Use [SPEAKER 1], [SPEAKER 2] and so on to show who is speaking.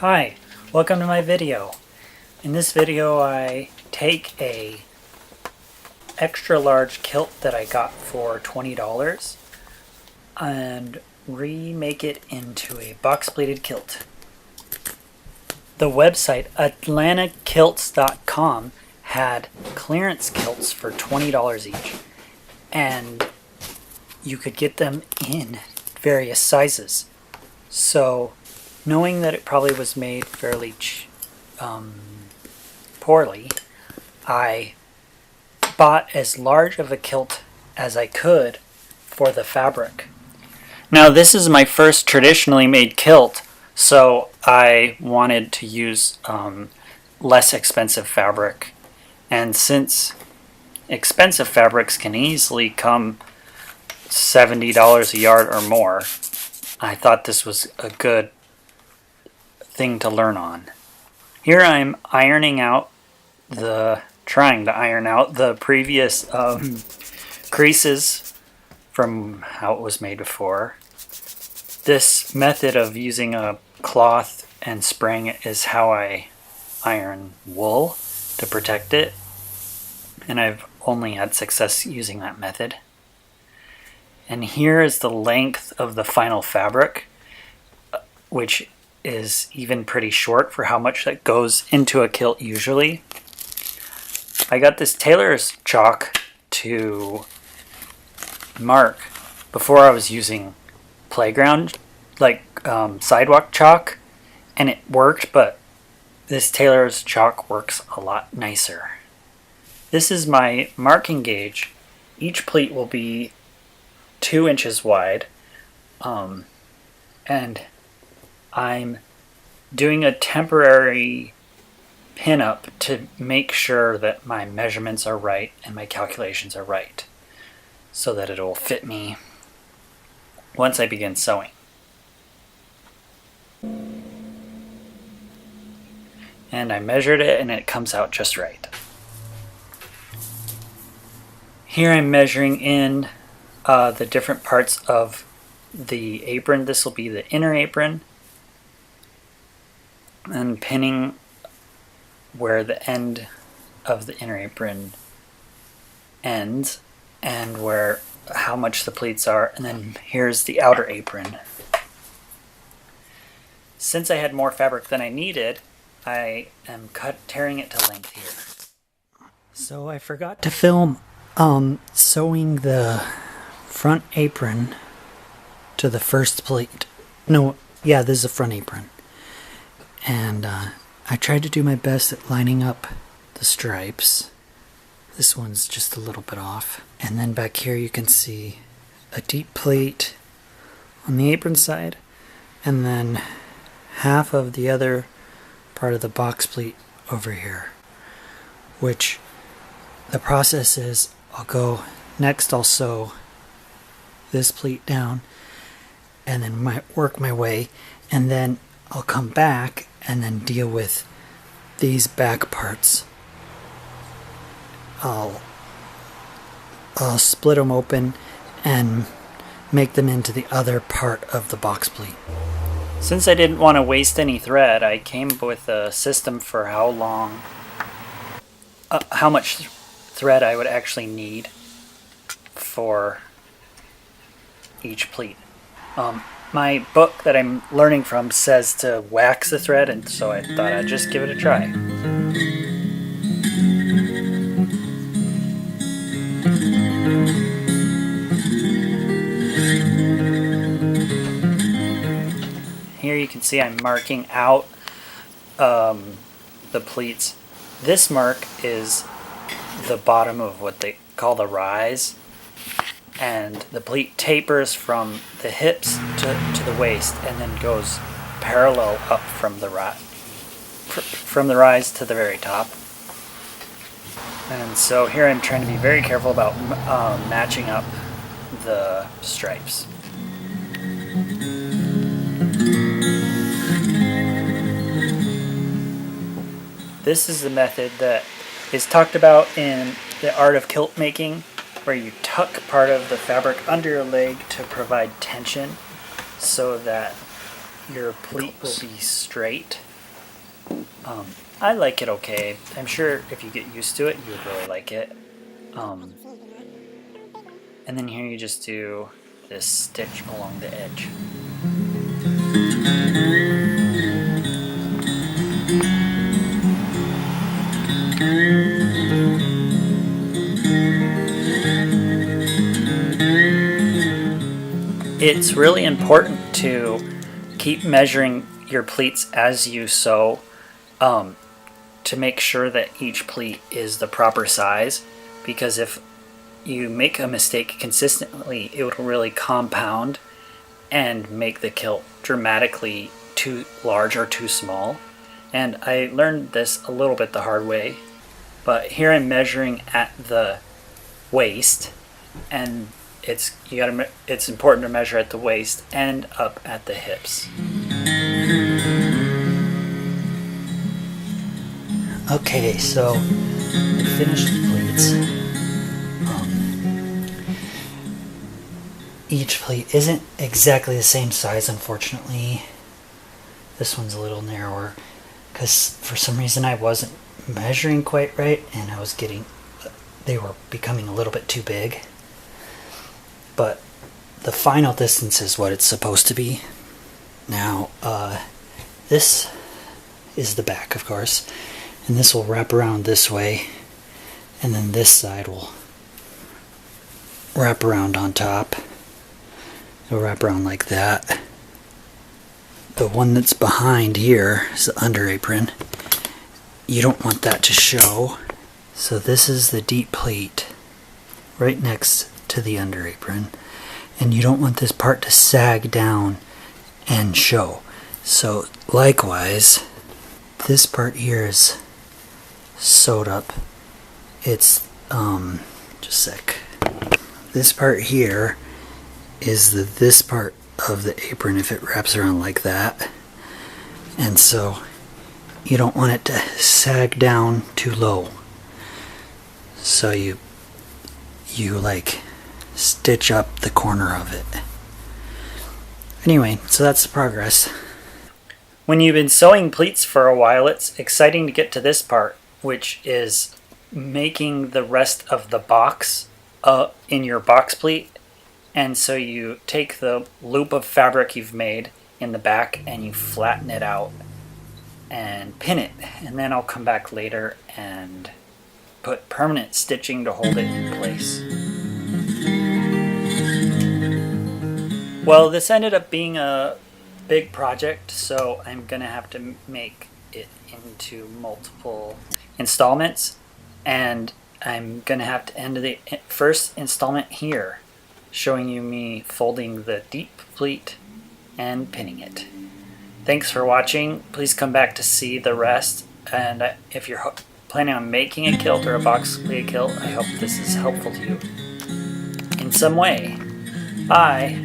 [SPEAKER 1] Hi, welcome to my video. In this video I take a extra large kilt that I got for $20 and remake it into a box pleated kilt. The website atlantacilts.com had clearance kilts for $20 each, and you could get them in various sizes. So knowing that it probably was made fairly poorly, I bought as large of a kilt as I could for the fabric. Now this is my first traditionally made kilt, so I wanted to use less expensive fabric. And since expensive fabrics can easily come $70 a yard or more, I thought this was a good thing to learn on. Here I'm trying to iron out the previous creases from how it was made before. This method of using a cloth and spraying it is how I iron wool to protect it, and I've only had success using that method. And here is the length of the final fabric, which is even pretty short for how much that goes into a kilt usually. I got this tailor's chalk to mark. Before I was using playground, sidewalk chalk, and it worked, but this tailor's chalk works a lot nicer. This is my marking gauge. Each pleat will be 2 inches wide, and I'm doing a temporary pin-up to make sure that my measurements are right and my calculations are right, so that it will fit me once I begin sewing. And I measured it and it comes out just right. Here I'm measuring in the different parts of the apron. This will be the inner apron, and pinning where the end of the inner apron ends and how much the pleats are, and then here's the outer apron. Since I had more fabric than I needed, I am tearing it to length here. So I forgot to film sewing the front apron to the first pleat. No, yeah, this is a front apron. And I tried to do my best at lining up the stripes. This one's just a little bit off. And then back here you can see a deep pleat on the apron side, and then half of the other part of the box pleat over here. Which the process is, I'll sew this pleat down and then work my way, and then I'll come back and then deal with these back parts. I'll split them open and make them into the other part of the box pleat. Since I didn't want to waste any thread, I came up with a system for how much thread I would actually need for each pleat. My book that I'm learning from says to wax the thread, and so I thought I'd just give it a try. Here you can see I'm marking out the pleats. This mark is the bottom of what they call the rise, and the pleat tapers from the hips to the waist and then goes parallel up from the rise to the very top. And so here I'm trying to be very careful about matching up the stripes. This is the method that is talked about in the art of kilt making, where you tuck part of the fabric under your leg to provide tension so that your pleat will be straight I like it okay. I'm sure if you get used to it, you would really like it. And then here you just do this stitch along the edge. It's really important to keep measuring your pleats as you sew to make sure that each pleat is the proper size, because if you make a mistake consistently, it will really compound and make the kilt dramatically too large or too small. And I learned this a little bit the hard way, but here I'm measuring at the waist, and it's important to measure at the waist and up at the hips. Okay, so I finished the pleats. Each pleat isn't exactly the same size, unfortunately. This one's a little narrower because for some reason I wasn't measuring quite right, and they were becoming a little bit too big. But the final distance is what it's supposed to be. Now, this is the back, of course, and this will wrap around this way, and then this side will wrap around on top. It'll wrap around like that. The one that's behind here is the under apron. You don't want that to show, so this is the deep pleat right next to the under apron, and you don't want this part to sag down and show. So likewise, this part here is sewed up. It's just a sec. This part here is this part of the apron if it wraps around like that, and so you don't want it to sag down too low. So you like stitch up the corner of it. Anyway, so that's the progress. When you've been sewing pleats for a while, it's exciting to get to this part, which is making the rest of the box in your box pleat. And so you take the loop of fabric you've made in the back and you flatten it out and pin it. And then I'll come back later and put permanent stitching to hold it in place. Well, this ended up being a big project, so I'm gonna have to make it into multiple installments, and I'm gonna have to end the first installment here, showing you me folding the deep pleat and pinning it. Thanks for watching. Please come back to see the rest, and if you're planning on making a kilt or a box pleat kilt, I hope this is helpful to you in some way. Bye.